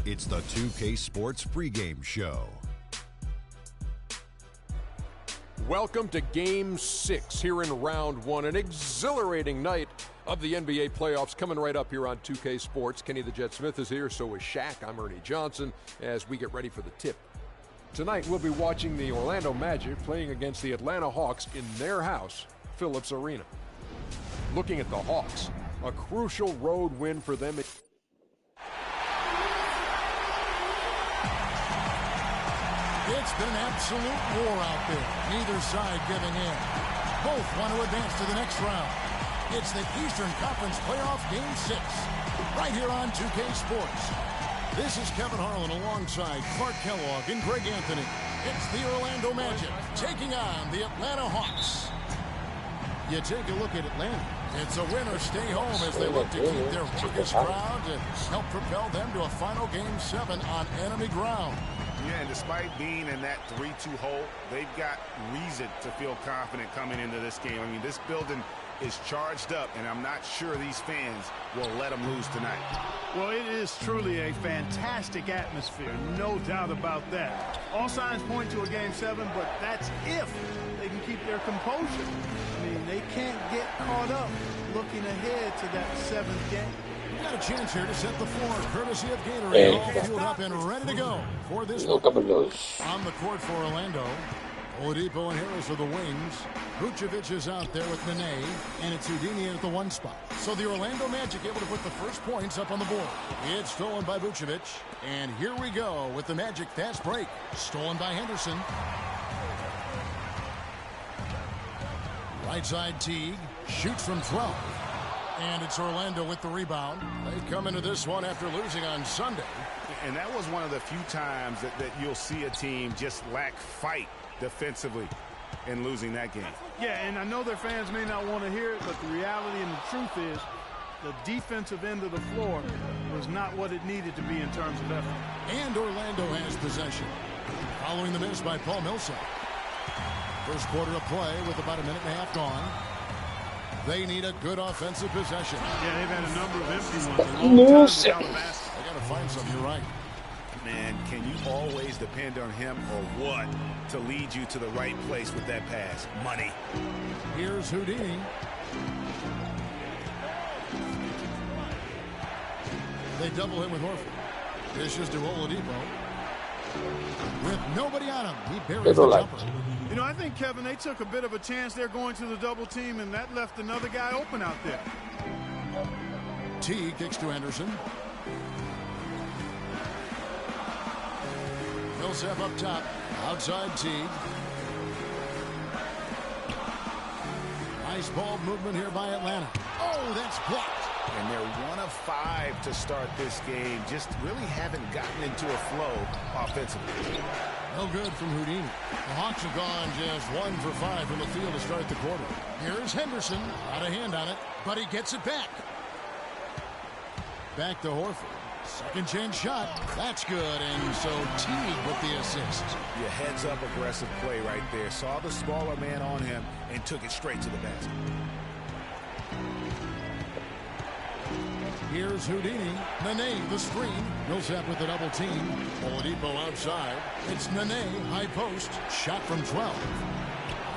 It's the 2K Sports pregame show. Welcome to Game 6 here in Round 1. An exhilarating night of the NBA playoffs coming right up here on 2K Sports. Kenny the Jet Smith is here, so is Shaq. I'm Ernie Johnson as we get ready for the tip. Tonight we'll be watching the Orlando Magic playing against the Atlanta Hawks in their house, Phillips Arena. Looking at the Hawks, a crucial road win for them. It's been an absolute war out there. Neither side giving in. Both want to advance to the next round. It's the Eastern Conference Playoff Game 6, right here on 2K Sports. This is Kevin Harlan alongside Clark Kellogg and Greg Anthony. It's the Orlando Magic taking on the Atlanta Hawks. You take a look at Atlanta. It's a win or stay home as they look to keep their raucous crowd to help propel them to a final Game 7 on enemy ground. Yeah, and despite being in that 3-2 hole, they've got reason to feel confident coming into this game. I mean, this building is charged up, and I'm not sure these fans will let them lose tonight. Well, it is truly a fantastic atmosphere, no doubt about that. All signs point to a Game 7, but that's if they can keep their composure. I mean, they can't get caught up looking ahead to that 7th game. Got a chance here to set the floor, courtesy of Gatorade. All fueled up and ready to go for this one. On the court for Orlando, Oladipo and Harris are the wings. Vucevic is out there with Nene, and it's Houdini at the 1 spot. So the Orlando Magic able to put the first points up on the board. It's stolen by Vucevic, and here we go with the Magic fast break. Stolen by Henderson. Right side Teague, shoots from 12. And it's Orlando with the rebound. They come into this one after losing on Sunday. And that was one of the few times that you'll see a team just lack fight defensively in losing that game. Yeah, and I know their fans may not want to hear it, but the reality and the truth is the defensive end of the floor was not what it needed to be in terms of effort. And Orlando has possession. Following the miss by Paul Millsap. First quarter of play with about a minute and a half gone. They need a good offensive possession. Yeah, they've had a number of empty ones. A long time without a basket. They got to find some. You're right. Man, can you always depend on him or what to lead you to the right place with that pass? Money. Here's Houdini. They double him with Horford. Dishes to Oladipo. With nobody on him, he buries the jumper. You know, I think, Kevin, they took a bit of a chance there going to the double team, and that left another guy open out there. T kicks to Anderson. Millsap up top. Outside Teague. Nice ball movement here by Atlanta. Oh, that's blocked. And they're 1 of 5 to start this game. Just really haven't gotten into a flow offensively. No good from Houdini. The Hawks have gone just 1 for 5 from the field to start the quarter. Here's Henderson. Out of hand on it, but he gets it back. Back to Horford. Second chance shot. That's good. And so Teague with the assist. Yeah, heads up aggressive play right there. Saw the smaller man on him and took it straight to the basket. Here's Houdini. Nene, the screen. Millsap with the double team. Oladipo outside. It's Nene, high post. Shot from 12.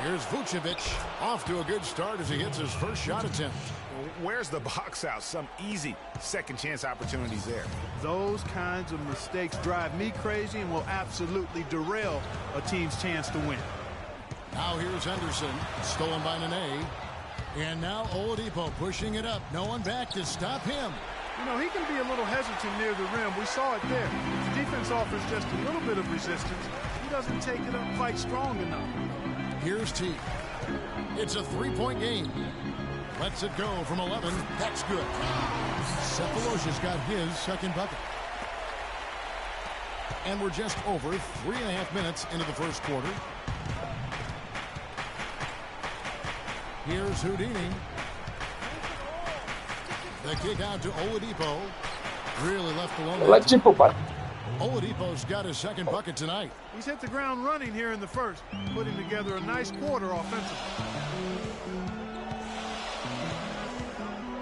Here's Vucevic. Off to a good start as he hits his first shot attempt. Where's the box out? Some easy second chance opportunities there. Those kinds of mistakes drive me crazy and will absolutely derail a team's chance to win. Now here's Henderson. Stolen by Nene. And now Oladipo pushing it up. No one back to stop him. You know, he can be a little hesitant near the rim. We saw it there. His defense offers just a little bit of resistance. He doesn't take it up quite strong enough. Here's T. It's a 3-point game. Lets it go from 11. That's good. Cephalosha's got his second bucket. And we're just over 3.5 minutes into the first quarter. Here's Houdini. The kick out to Oladipo. Really left alone. Oladipo's got his second bucket tonight. He's hit the ground running here in the first, putting together a nice quarter offensively.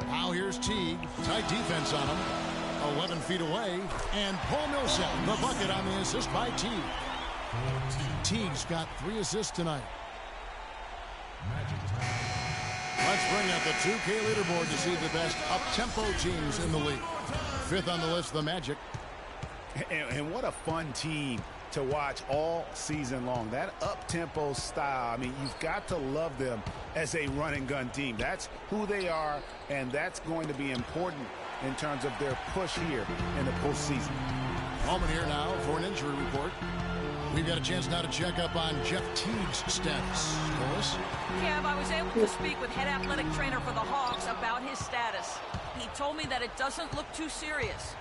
Now here's Teague. Tight defense on him. 11 feet away, and Paul Millsap, the bucket on the assist by Teague. Teague's got 3 assists tonight. Let's bring up the 2K leaderboard to see the best up-tempo teams in the league. 5th on the list, the Magic. And what a fun team to watch all season long. That up-tempo style, I mean, you've got to love them as a run-and-gun team. That's who they are, and that's going to be important in terms of their push here in the postseason. Moment here now for an injury report. We've got a chance now to check up on Jeff Teague's status. Lois? Kev, I was able to speak with head athletic trainer for the Hawks about his status. He told me that it doesn't look too serious.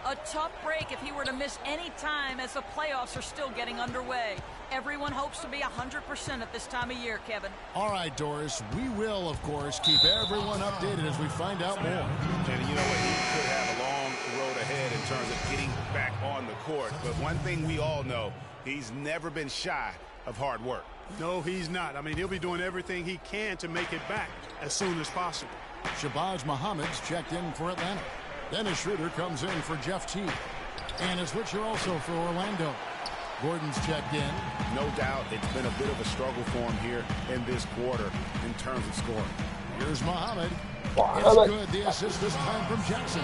A tough break if he were to miss any time as the playoffs are still getting underway. Everyone hopes to be 100% at this time of year, Kevin. All right, Doris. We will, of course, keep everyone updated as we find out more. And you know what? He could have a long road ahead in terms of getting back on the court. But one thing we all know, he's never been shy of hard work. No, he's not. I mean, he'll be doing everything he can to make it back as soon as possible. Shabazz Muhammad's checked in for Atlanta. Dennis Schroeder comes in for Jeff Teague. And a switcher also for Orlando. Gordon's checked in. No doubt it's been a bit of a struggle for him here in this quarter in terms of scoring. Here's Muhammad. It's good. The assist this time from Jackson.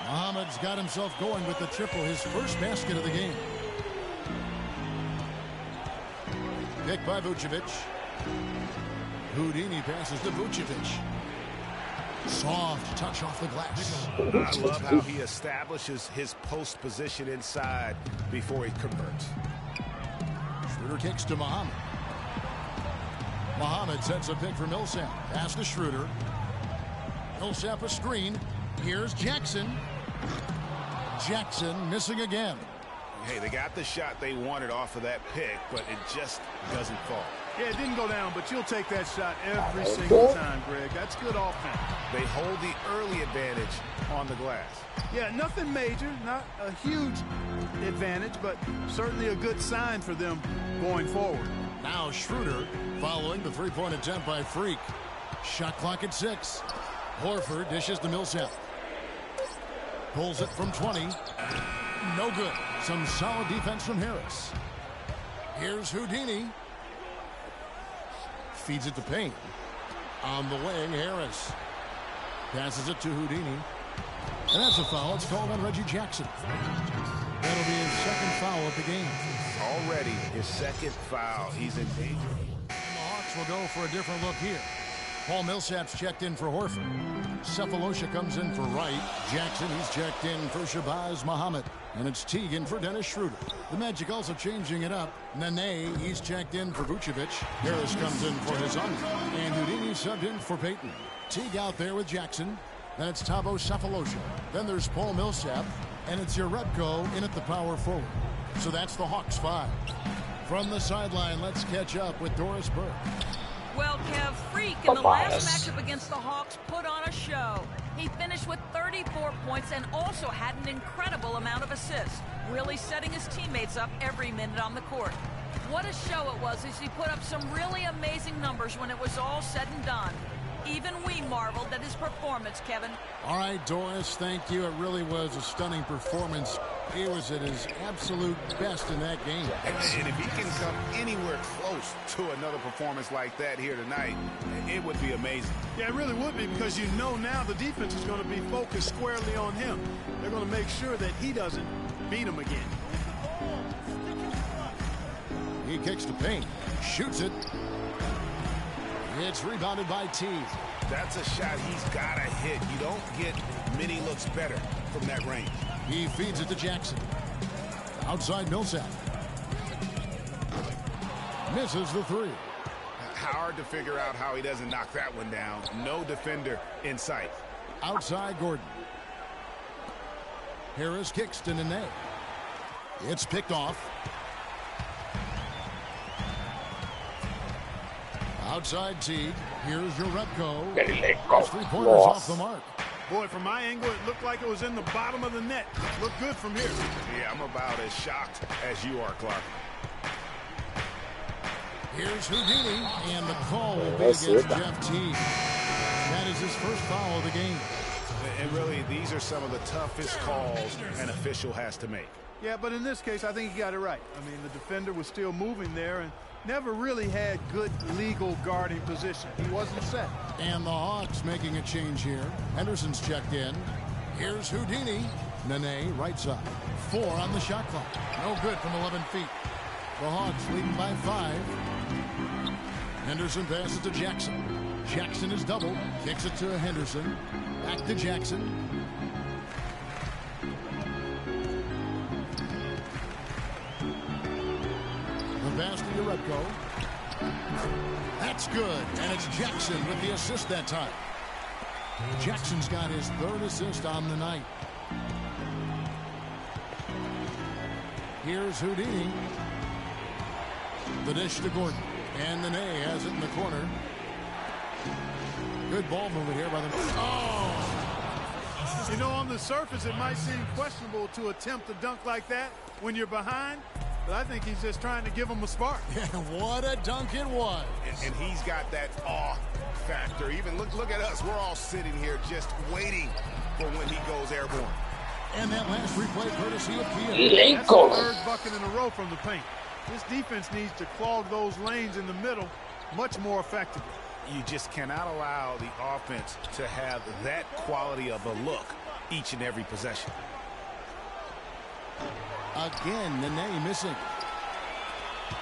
Muhammad's got himself going with the triple, his first basket of the game. Pick by Vucevic. Houdini passes to Vucevic. Soft touch off the glass. I love how he establishes his post position inside before he converts. Schroeder kicks to Muhammad. Muhammad sets a pick for Millsap. Pass to Schroeder. Millsap a screen. Here's Jackson. Jackson missing again. Hey, they got the shot they wanted off of that pick, but it just doesn't fall. Yeah, it didn't go down, but you'll take that shot every single time, Greg. That's good offense. They hold the early advantage on the glass. Yeah, nothing major, not a huge advantage, but certainly a good sign for them going forward. Now Schroeder following the three-point attempt by Freak. Shot clock at 6. Horford dishes to Millsap. Pulls it from 20. No good. Some solid defense from Harris. Here's Houdini. Feeds it to Payne. On the wing, Harris. Passes it to Houdini. And that's a foul. It's called on Reggie Jackson. That'll be his second foul of the game. Already his second foul. He's in danger. And the Hawks will go for a different look here. Paul Millsap's checked in for Horford. Cephalosha comes in for Wright. Jackson, he's checked in for Shabazz Muhammad. And it's Teague in for Dennis Schroeder. The Magic also changing it up. Nene, he's checked in for Vucevic. Harris comes in for Hazan. And Houdini subbed in for Payton. Teague out there with Jackson. Then it's Thabo Cephalosha. Then there's Paul Millsap. And it's Jerebko in at the power forward. So that's the Hawks 5. From the sideline, let's catch up with Doris Burke. Well, Kev, Freak in the last matchup against the Hawks put on a show. He finished with 34 points and also had an incredible amount of assists, really setting his teammates up every minute on the court. What a show it was as he put up some really amazing numbers when it was all said and done. Even we marveled at his performance, Kevin. All right, Doris, thank you. It really was a stunning performance. He was at his absolute best in that game. And if he can come anywhere close to another performance like that here tonight, it would be amazing. Yeah, it really would be, because you know now the defense is going to be focused squarely on him. They're going to make sure that he doesn't beat him again. He kicks to Payne. Shoots it. It's rebounded by Teague. That's a shot he's got to hit. You don't get many looks better from that range. He feeds it to Jackson. Outside Millsap. Misses the 3. Hard to figure out how he doesn't knock that one down. No defender in sight. Outside Gordon. Harris kicks to Nene. It's picked off. Outside Teague. Here's Jerebko. His 3-pointers off the mark. Boy, from my angle, it looked like it was in the bottom of the net. Looked good from here. Yeah, I'm about as shocked as you are, Clark. Here's Houdini, and the call will be against Jeff Teague. That is his first foul of the game. And really, these are some of the toughest calls an official has to make. Yeah, but in this case, I think he got it right. I mean, the defender was still moving there and never really had good legal guarding position. He wasn't set. And the Hawks making a change here. Henderson's checked in. Here's Houdini. Nene, right side. 4 on the shot clock. No good from 11 feet. The Hawks leading by 5. Henderson passes to Jackson. Jackson is doubled. Kicks it to Henderson. Back to Jackson. The pass to Urebko. That's good. And it's Jackson with the assist that time. Jackson's got his 3rd assist on the night. Here's Houdini. The dish to Gordon. And Nene has it in the corner. Good ball movement here by the... Oh! You know, on the surface, it might seem questionable to attempt a dunk like that when you're behind, but I think he's just trying to give him a spark. Yeah, what a dunk it was. And he's got that awe factor. Even look at us. We're all sitting here just waiting for when he goes airborne. And that last replay courtesy of Kia. That's the 3rd bucket in a row from the paint. This defense needs to clog those lanes in the middle much more effectively. You just cannot allow the offense to have that quality of a look each and every possession. Again, Nene missing.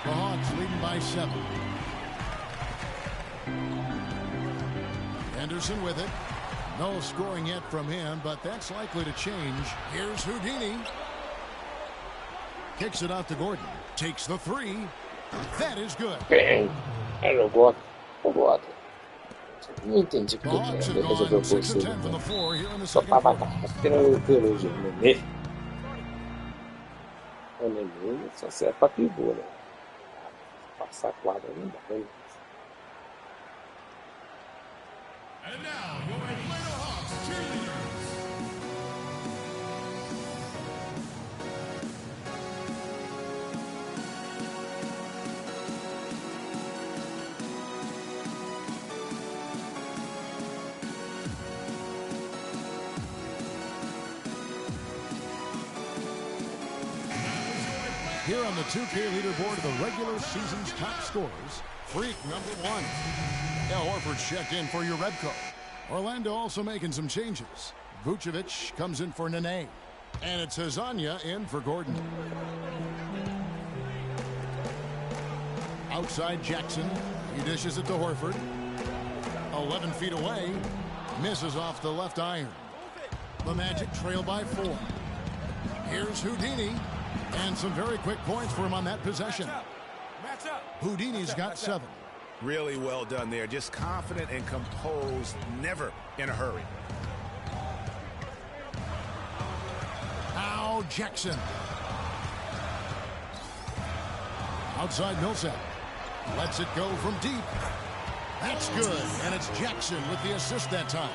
The Hawks leading by 7. Henderson with it. No scoring yet from him, but that's likely to change. Here's Houdini. Kicks it out to Gordon. Takes the 3. That is good. Eu gosto. Não entendi The porque Hawks have resolveu gone pôr 6 of 10 from the floor here in the só second pra quarter. matar. Pelo Nenê. O Nenê só serve pra pivô, né? Passar a quadra não dá, né? And now, your Atlanta Hawks cheerleaders. Here on the 2K leaderboard of the regular season's top scorers, freak number 1. Al Horford's checked in for Urebko. Orlando also making some changes. Vucevic comes in for Nene. And it's Hazanya in for Gordon. Outside Jackson. He dishes it to Horford. 11 feet away. Misses off the left iron. The Magic trail by 4. Here's Houdini. And some very quick points for him on that possession. Houdini's got 7. Really well done there. Just confident and composed, never in a hurry. Now Jackson. Outside Millsap. Lets it go from deep. That's good. And it's Jackson with the assist that time.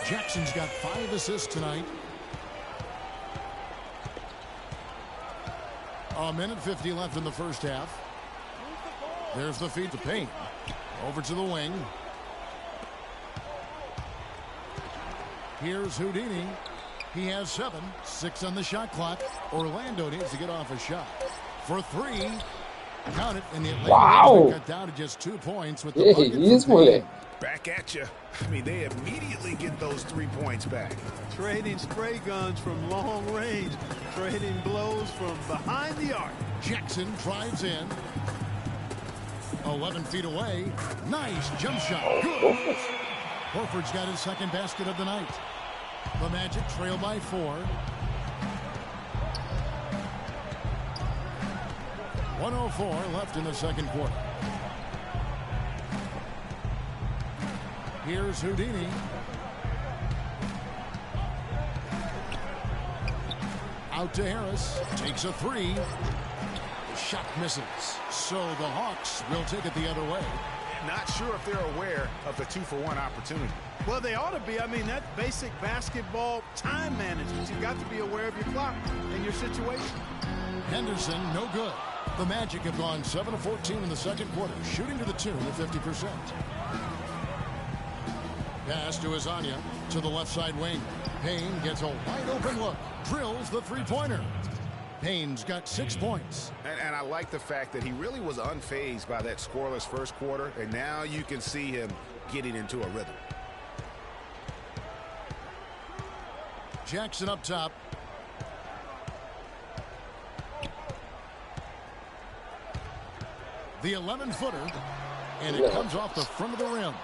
Jackson's got 5 assists tonight. A minute 50 left in the first half. There's the feed to Payne. Over to the wing. Here's Houdini. He has 7. 6 on the shot clock. Orlando needs to get off a shot. For 3. Count it. And the Atlanta cut down to just 2 points with the bucket from Payne. Back at you. I mean, they immediately get those 3 points back. Trading spray guns from long range. Trading blows from behind the arc. Jackson drives in. 11 feet away. Nice jump shot. Good. Horford's got his 2nd basket of the night. The Magic trail by 4. 1:04 left in the second quarter. Here's Houdini. Out to Harris. Takes a 3. The shot misses. So the Hawks will take it the other way. Not sure if they're aware of the 2-for-1 opportunity. Well, they ought to be. I mean, that's basic basketball time management. You've got to be aware of your clock and your situation. Henderson, no good. The Magic have gone 7 of 14 in the second quarter, shooting to the tune of 50%. Pass to Azania to the left side wing. Payne gets a wide open look. Drills the three-pointer. Payne's got 6 points. And I like the fact that he really was unfazed by that scoreless first quarter. And now you can see him getting into a rhythm. Jackson up top. The 11-footer. And it comes off the front of the rim.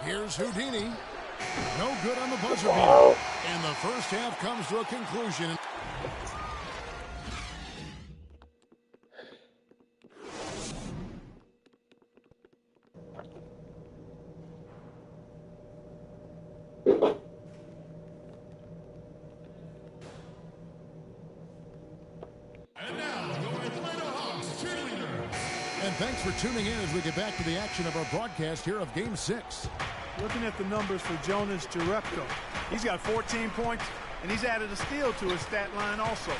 Here's Houdini. No good on the buzzer beater. And the first half comes to a conclusion. And thanks for tuning in as we get back to the action of our broadcast here of Game 6. Looking at the numbers for Jonas Jerebko, he's got 14 points, and he's added a steal to his stat line also.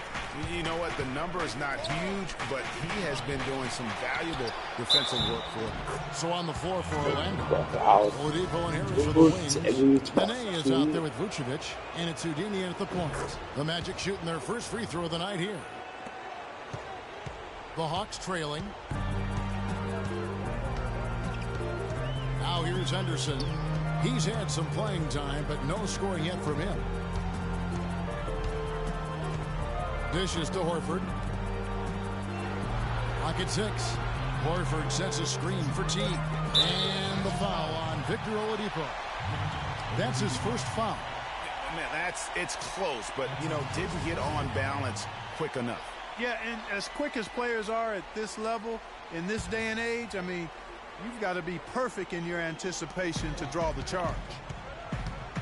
You know what? The number is not huge, but he has been doing some valuable defensive work for him. So on the floor for Orlando, Oladipo and Harris for the wings. Nene is out there with Vucevic, and it's Houdini at the point. The Magic shooting their first free throw of the night here. The Hawks trailing. Now here's Henderson. He's had some playing time, but no scoring yet from him. Dishes to Horford. Pocket 6. Horford sets a screen for T. And the foul on Victor Oladipo. That's his first foul. Man, it's close, but, didn't get on balance quick enough. Yeah, and as quick as players are at this level, in this day and age, I mean, you've got to be perfect in your anticipation to draw the charge.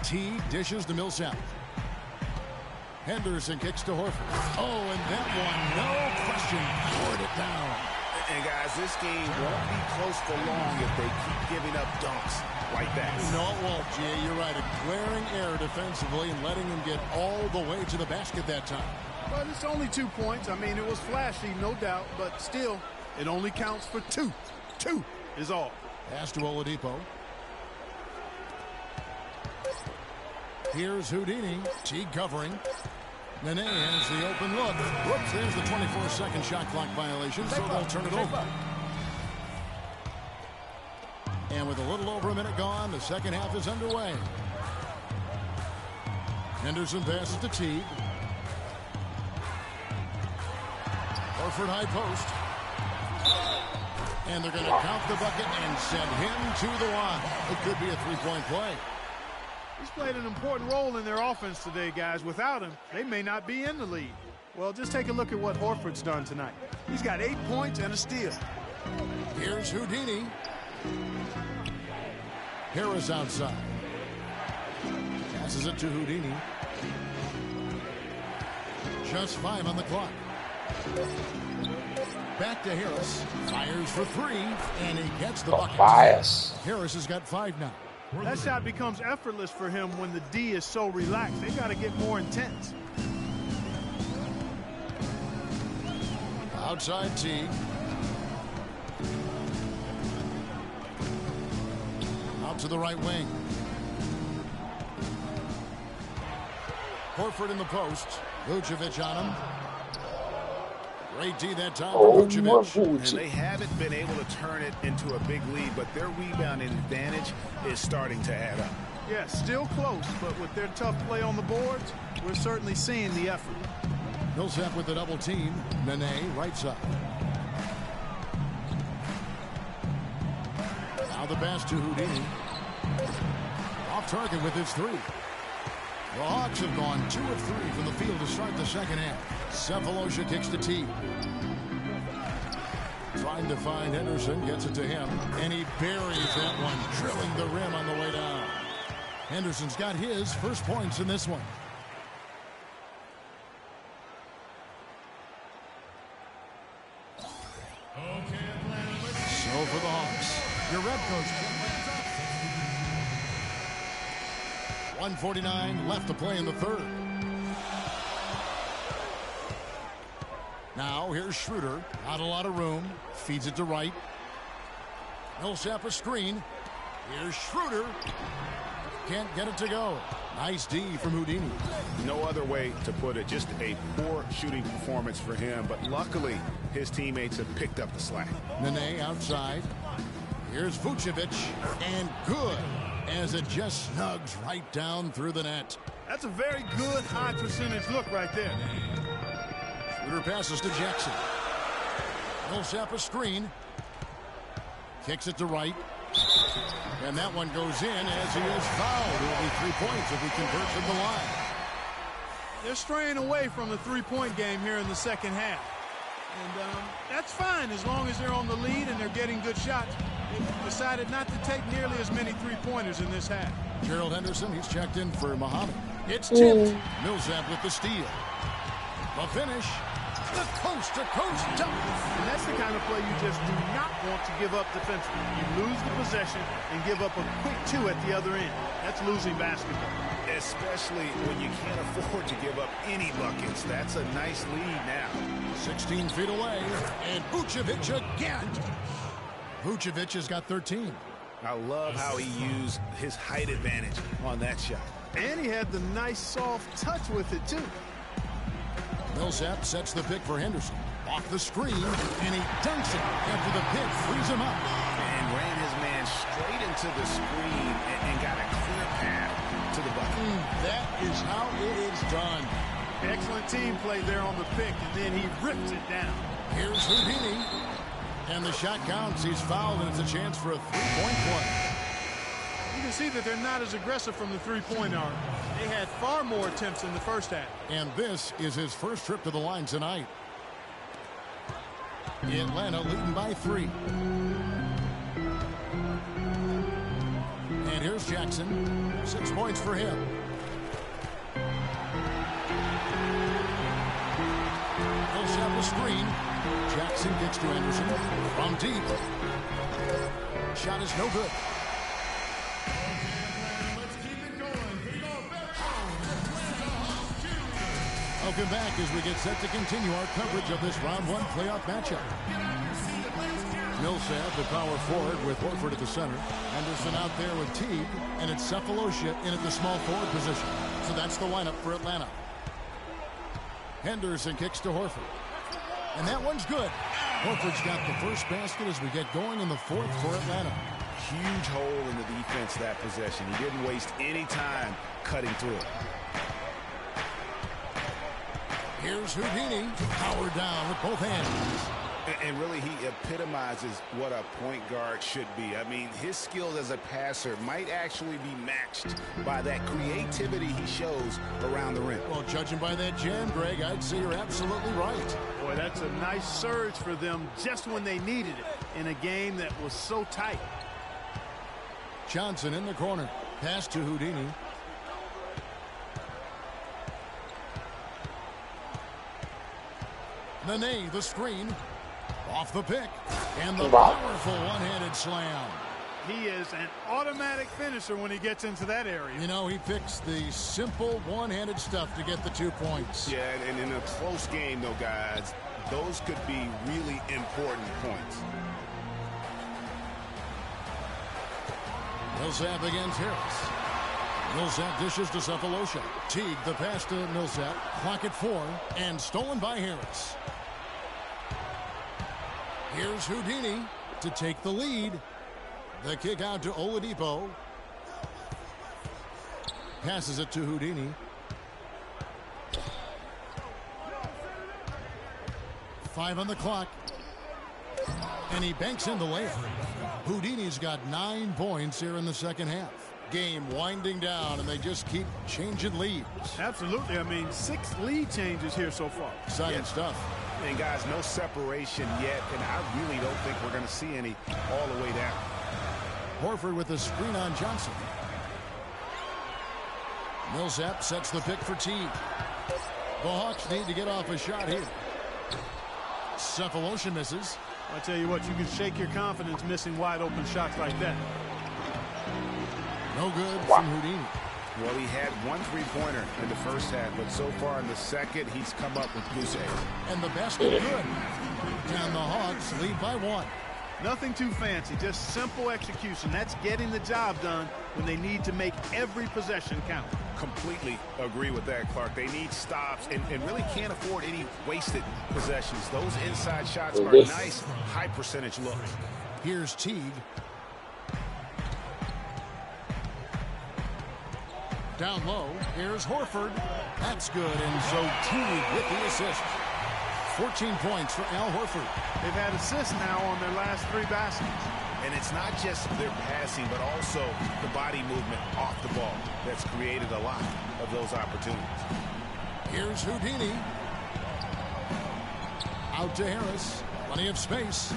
T dishes to Millsap. Henderson kicks to Horford. Oh, and that one, no question, powered it down. And guys, this game won't be close for long if they keep giving up dunks like that. No, it won't, Jay. You're right. A glaring error defensively and letting him get all the way to the basket that time. But it's only 2 points. I mean, it was flashy, no doubt, but still, it only counts for 2. 2 is all. Pass to Oladipo. Here's Houdini. T covering. Nene has the open look. Whoops, there's the 24-second shot clock violation, so they'll turn it over. And with a little over a minute gone, the second half is underway. Henderson passes to Teague. Horford high post. And they're going to count the bucket and send him to the line. It could be a three-point play. He's played an important role in their offense today, guys. Without him, they may not be in the lead. Well, just take a look at what Horford's done tonight. He's got 8 points and a steal. Here's Houdini. Harris outside. Passes it to Houdini. Just 5 on the clock. Back to Harris. Fires for 3, and he gets the bucket. Harris has got 5 now. That shot becomes effortless for him when the D is so relaxed. They got to get more intense. Outside T. Out to the right wing. Horford in the post. Vucevic on him. Great D that time for Vucevic. And they haven't been able to turn it into a big lead, but their rebounding advantage is starting to add up. Yeah, still close, but with their tough play on the boards, we're certainly seeing the effort. Millsap with the double team. Nene right side. Now the pass to Houdini. Off target with his 3. The Hawks have gone 2 of 3 from the field to start the second half. Cephalosha kicks to T. Trying to find Henderson, gets it to him, and he buries that one, drilling the rim on the way down. Henderson's got his first points in this one. So for the Hawks, your red coach. 1:49 left to play in the third. Now here's Schroeder. Not a lot of room. Feeds it to Wright. Millsap a screen. Here's Schroeder. Can't get it to go. Nice D from Houdini. No other way to put it. Just a poor shooting performance for him. But luckily, his teammates have picked up the slack. Nene outside. Here's Vucevic. And good, as it just snugs right down through the net. That's a very good high percentage look right there. Schroeder passes to Jackson. Millsap a screen. Kicks it to right. And that one goes in as he is fouled. It will be 3 points if he converts from the line. They're straying away from the three-point game here in the second half. And that's fine as long as they're on the lead and they're getting good shots. They've decided not to take nearly as many three-pointers in this half. Gerald Henderson, he's checked in for Muhammad. It's tipped. Millsap with the steal. The finish. The coast-to-coast dunk. And that's the kind of play you just do not want to give up defensively. You lose the possession and give up a quick two at the other end. That's losing basketball. Especially when you can't afford to give up any buckets. That's a nice lead now. 16 feet away. And Vucevic again. Vucevic has got 13. I love how he used his height advantage on that shot. And he had the nice soft touch with it, too. Millsap sets the pick for Henderson. Off the screen, and he dunks it after the pick frees him up. And ran his man straight into the screen and got a clear path to the bucket. That is how it is done. Excellent team play there on the pick, and then he ripped it down. Here's Houdini. And the shot counts. He's fouled, and it's a chance for a three-point play. You can see that they're not as aggressive from the three-point arc. They had far more attempts in the first half. And this is his first trip to the line tonight. Atlanta leading by 3. And here's Jackson. 6 points for him. Millsap a screen. Jackson kicks to Anderson. From deep. Shot is no good. Welcome back as we get set to continue our coverage of this round 1 playoff matchup. Millsap, the power forward with Horford at the center. Anderson out there with Teague, and it's Cephalosha in at the small forward position. So that's the lineup for Atlanta. Henderson kicks to Horford. And that one's good. Horford's got the first basket as we get going in the 4th for Atlanta. Huge hole in the defense that possession. He didn't waste any time cutting through it. Here's Houdini, powered down with both hands. And really, he epitomizes what a point guard should be. I mean, his skills as a passer might actually be matched by that creativity he shows around the rim. Well, judging by that jam, Greg, I'd say you're absolutely right. Boy, that's a nice surge for them just when they needed it in a game that was so tight. Johnson in the corner. Pass to Houdini. Nene, the screen. Off the pick. And the powerful one-handed slam. He is an automatic finisher when he gets into that area. You know, he picks the simple one-handed stuff to get the 2 points. Yeah, and in a close game, though, guys, those could be really important points. Millsap against Harris. Millsap dishes to Cephalosha. Teague, the pass to Millsap. Clock at 4, and stolen by Harris. Here's Houdini to take the lead. The kick out to Oladipo. Passes it to Houdini. 5 on the clock. And he banks in the layup. Houdini's got 9 points here in the second half. Game winding down, and they just keep changing leads. Absolutely. I mean, 6 lead changes here so far. Exciting stuff. And, guys, no separation yet, and I really don't think we're going to see any all the way down. Horford with a screen on Johnson. Millsap sets the pick for Teague. The Hawks need to get off a shot here. Cephalosha misses. I tell you what, you can shake your confidence missing wide open shots like that. No good from Houdini. Well, he had 1 3-pointer in the first half, but so far in the second, he's come up with goose eggs. And the basket good. And the Hawks lead by 1. Nothing too fancy, just simple execution. That's getting the job done when they need to make every possession count. Completely agree with that, Clark. They need stops and really can't afford any wasted possessions. Those inside shots are nice, high percentage looks. Here's Teague. Down low, here's Horford. That's good, and so Teague with the assist. 14 points for Al Horford. They've had assists now on their last 3 baskets. And it's not just their passing, but also the body movement off the ball that's created a lot of those opportunities. Here's Houdini. Out to Harris. Plenty of space.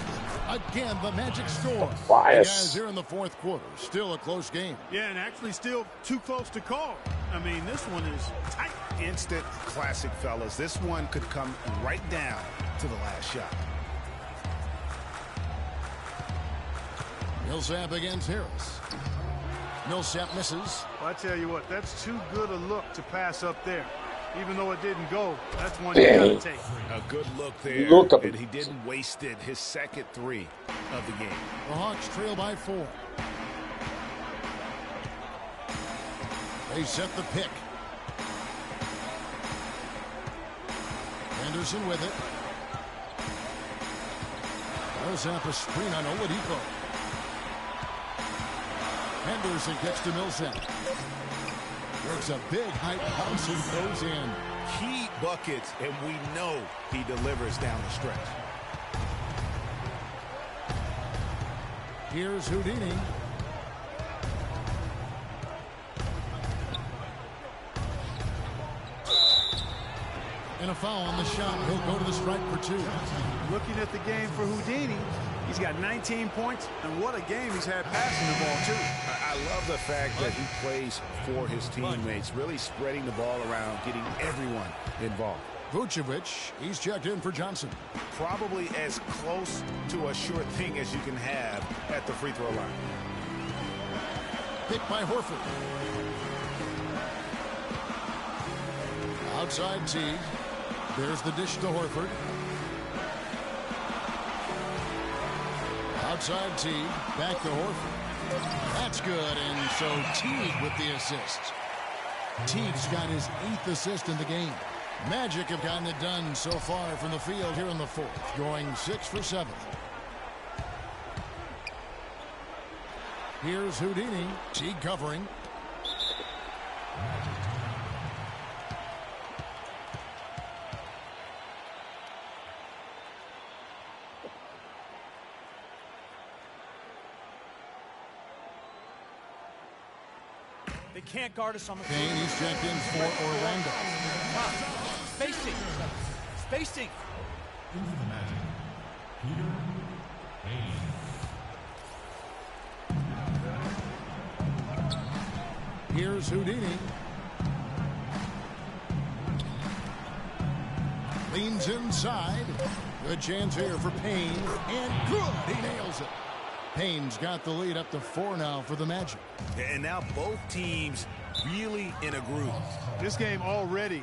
Again, the Magic score. Guys, here in the 4th quarter. Still a close game. Yeah, and actually still too close to call. I mean, this one is tight. Instant classic, fellas. This one could come right down to the last shot. Millsap against Harris. Millsap misses. Well, I tell you what, that's too good a look to pass up there. Even though it didn't go, that's one you gotta take. A good look there, and he didn't waste it. His second 3 of the game. The Hawks trail by 4. They set the pick. Anderson with it. Millsap a screen on Oladipo. Henderson gets to Millsap. Works a big high post and goes in. Key buckets, and we know he delivers down the stretch. Here's Houdini. And a foul on the shot. He'll go to the strike for 2. Looking at the game for Houdini, he's got 19 points, and what a game he's had passing the ball, too. I love the fact that he plays for his teammates, really spreading the ball around, getting everyone involved. Vucevic, he's checked in for Johnson. Probably as close to a sure thing as you can have at the free throw line. Picked by Horford. Outside Teague. There's the dish to Horford. Outside Teague. Back to Horford. That's good, and so Teague with the assist. Teague's got his 8th assist in the game. Magic have gotten it done so far from the field here in the 4th, going 6 for 7. Here's Houdini. Teague covering. They can't guard us on the Payne, he's checked in for Orlando. Spacing. Spacing. Into the Magic, Peter Payne. Here's Houdini. Leans inside. Good chance here for Payne. And good. He nails it. Payne's got the lead up to 4 now for the Magic. And now both teams really in a groove. This game already,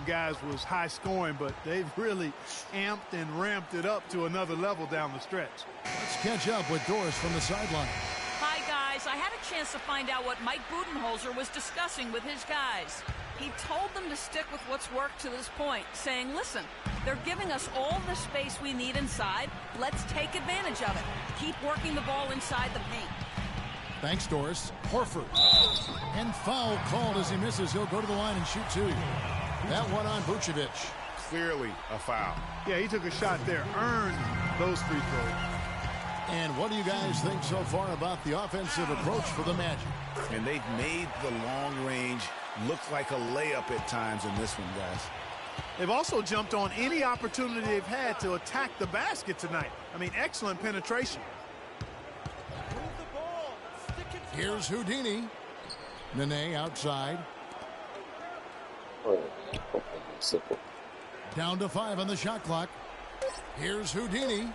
guys, was high scoring, but they've really amped and ramped it up to another level down the stretch. Let's catch up with Doris from the sideline. Hi, guys. I had a chance to find out what Mike Budenholzer was discussing with his guys. He told them to stick with what's worked to this point, saying, listen, they're giving us all the space we need inside. Let's take advantage of it. Keep working the ball inside the paint. Thanks, Doris. Horford. And foul called as he misses. He'll go to the line and shoot 2. That one on Vucevic. Clearly a foul. Yeah, he took a shot there. Earned those free throws. And what do you guys think so far about the offensive approach for the Magic? And they've made the long range look like a layup at times in this one, guys. They've also jumped on any opportunity they've had to attack the basket tonight. I mean, excellent penetration. Here's Houdini. Nene outside. Down to 5 on the shot clock. Here's Houdini.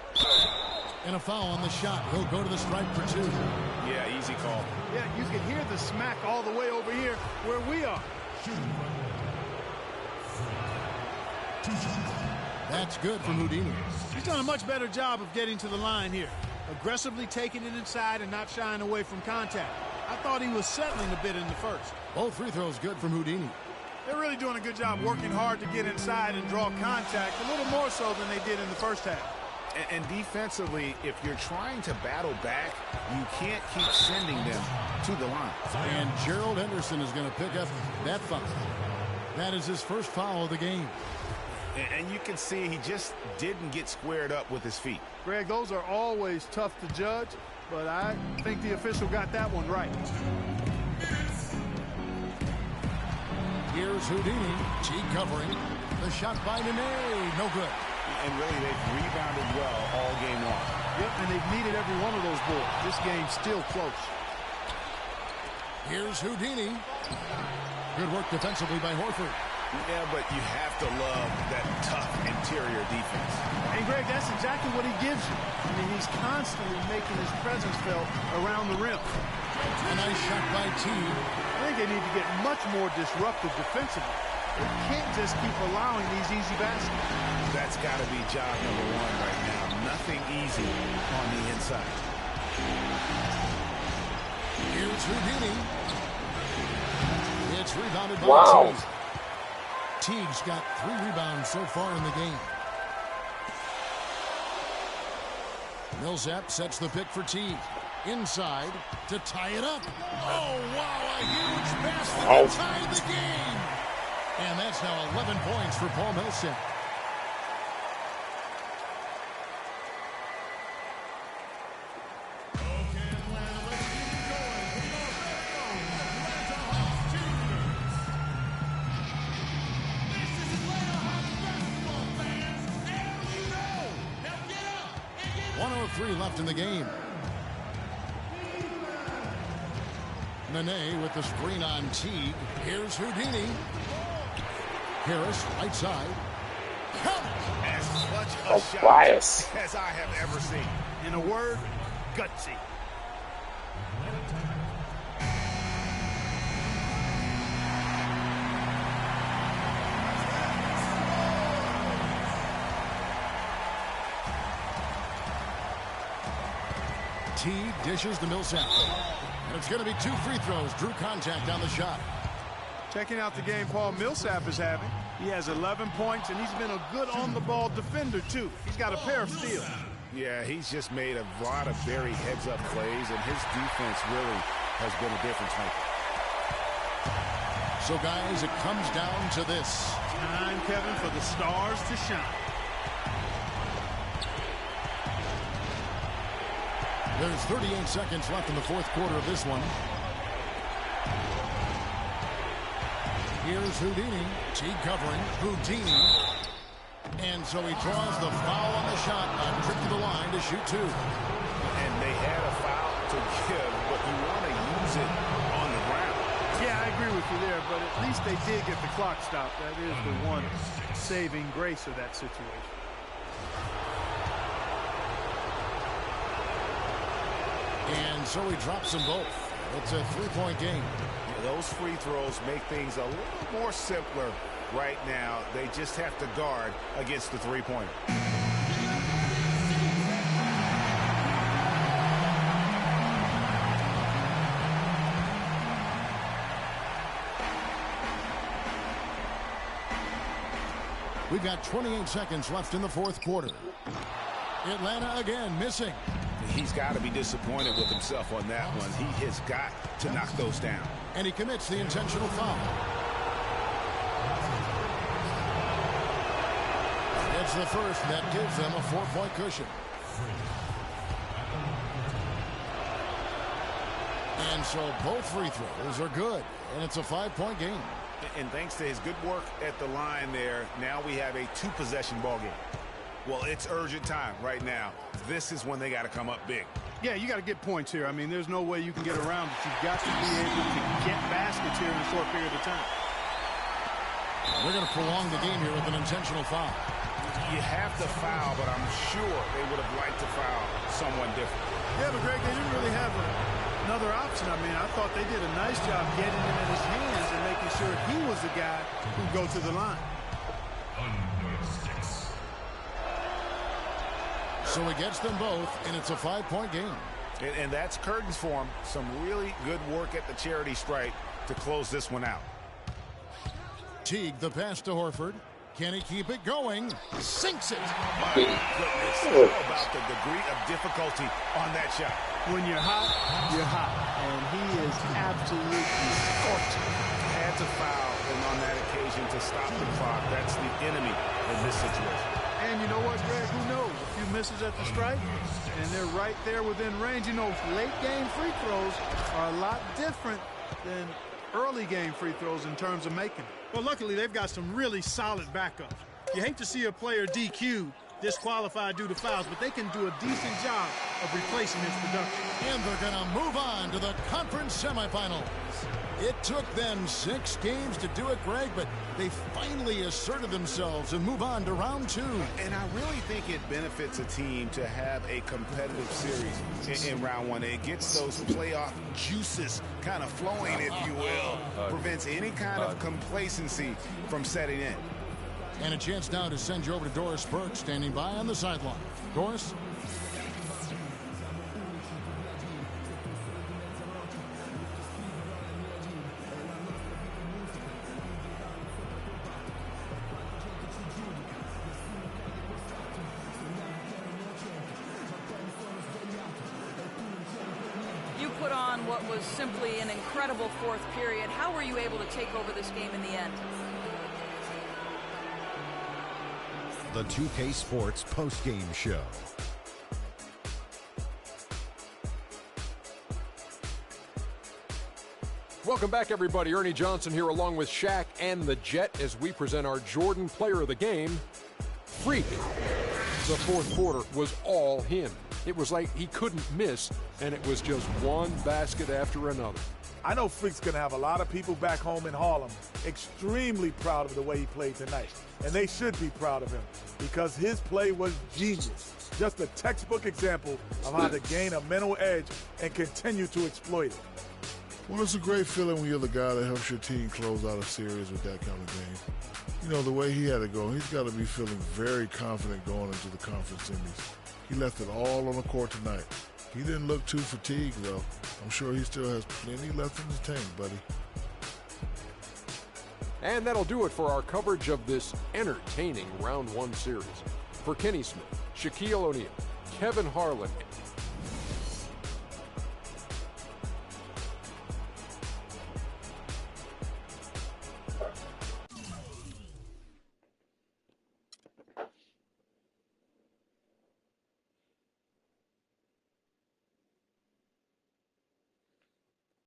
And a foul on the shot. He'll go to the strike for 2. Yeah, easy call. Yeah, you can hear the smack all the way over here where we are. That's good from Houdini. He's done a much better job of getting to the line here. aggressively taking it inside and not shying away from contact. I thought he was settling a bit in the first. Both free throws good from Houdini. They're really doing a good job working hard to get inside and draw contact, a little more so than they did in the first half. And defensively, if you're trying to battle back, you can't keep sending them to the line. And Gerald Henderson is going to pick up that foul. That is his first foul of the game. And you can see he just didn't get squared up with his feet. Greg, those are always tough to judge, but I think the official got that one right. Here's Houdini. Teague covering. The shot by Nene. No good. And really, they've rebounded well all game long. Yep, and they've needed every one of those boards. This game's still close. Here's Houdini. Good work defensively by Horford. Yeah, but you have to love that tough interior defense. And, Greg, that's exactly what he gives you. I mean, he's constantly making his presence felt around the rim. A nice shot by Teague. I think they need to get much more disruptive defensively. They can't just keep allowing these easy baskets. That's got to be job number one right now. Nothing easy on the inside. Here's Houdini. It's rebounded by Wow. Teague. Teague's got 3 rebounds so far in the game. Millsap sets the pick for Teague. Inside to tie it up. Oh, wow, a huge basket that tied the game. And that's now 11 points for Paul Millsap. Left in the game. Nene with the screen on Teague. Here's Houdini. Harris, right side. As much a shot bias as I have ever seen. In a word, gutsy. Teague dishes to Millsap. And it's going to be 2 free throws. Drew contact on the shot. Checking out the game Paul Millsap is having. He has 11 points, and he's been a good on-the-ball defender, too. He's got a pair of steals. Yeah, he's just made a lot of very heads-up plays, and his defense really has been a difference maker. So, guys, it comes down to this. Time, Kevin, for the stars to shine. There's 38 seconds left in the fourth quarter of this one. Here's Houdini. Teague covering. Houdini. And so he draws the foul on the shot. A trip to the line to shoot 2. And they had a foul to give, but you want to use it on the ground. Yeah, I agree with you there, but at least they did get the clock stopped. That is the one saving grace of that situation. And so he drops them both. It's a 3-point game. Yeah, those free throws make things a little more simpler right now. They just have to guard against the three-pointer. We've got 28 seconds left in the fourth quarter. Atlanta again missing. He's got to be disappointed with himself on that one. He has got to knock those down. And he commits the intentional foul. It's the first that gives them a 4-point cushion. And so both free throws are good. And it's a 5-point game. And thanks to his good work at the line there, now we have a 2-possession ball game. Well, it's urgent time right now. This is when they got to come up big. Yeah, you got to get points here. I mean, there's no way you can get around it. You've got to be able to get baskets here in a short period of time. We're going to prolong the game here with an intentional foul. You have to foul, but I'm sure they would have liked to foul someone different. Yeah, but Greg, they didn't really have another option. I mean, I thought they did a nice job getting him in his hands and making sure he was the guy who'd go to the line. So So he gets them both, and it's a 5-point game. And that's curtains for him. Some really good work at the charity stripe to close this one out. Teague, the pass to Horford. Can he keep it going? Sinks it. My goodness. How about the degree of difficulty on that shot? When you're hot, you're hot. And he is absolutely scorching. Had to foul him on that occasion to stop the clock. That's the enemy in this situation. And you know what, Greg? Who knows? A few misses at the stripe, and they're right there within range. You know, late game free throws are a lot different than early game free throws in terms of making. Well, luckily, they've got some really solid backups. You hate to see a player DQ'd, disqualified due to fouls, but they can do a decent job of replacing his production. And they're going to move on to the conference semifinals. It took them 6 games to do it, Greg, but they finally asserted themselves and move on to round 2. And I really think it benefits a team to have a competitive series in round 1. It gets those playoff juices kind of flowing, if you will. Prevents any kind of complacency from setting in. And a chance now to send you over to Doris Burke, standing by on the sideline. Doris? You put on what was simply an incredible fourth period. How were you able to take over this game in the end? The 2K Sports post-game show. Welcome back, everybody. Ernie Johnson here along with Shaq and the Jet as we present our Jordan Player of the Game, Freak. The fourth quarter was all him. It was like he couldn't miss, and it was just one basket after another. I know Freak's going to have a lot of people back home in Harlem extremely proud of the way he played tonight. And they should be proud of him because his play was genius. Just a textbook example of how to gain a mental edge and continue to exploit it. Well, it's a great feeling when you're the guy that helps your team close out a series with that kind of game. You know, the way he had to go, he's got to be feeling very confident going into the conference semis. He left it all on the court tonight. He didn't look too fatigued, though. I'm sure he still has plenty left in the tank, buddy. And that'll do it for our coverage of this entertaining Round 1 series. For Kenny Smith, Shaquille O'Neal, Kevin Harlan,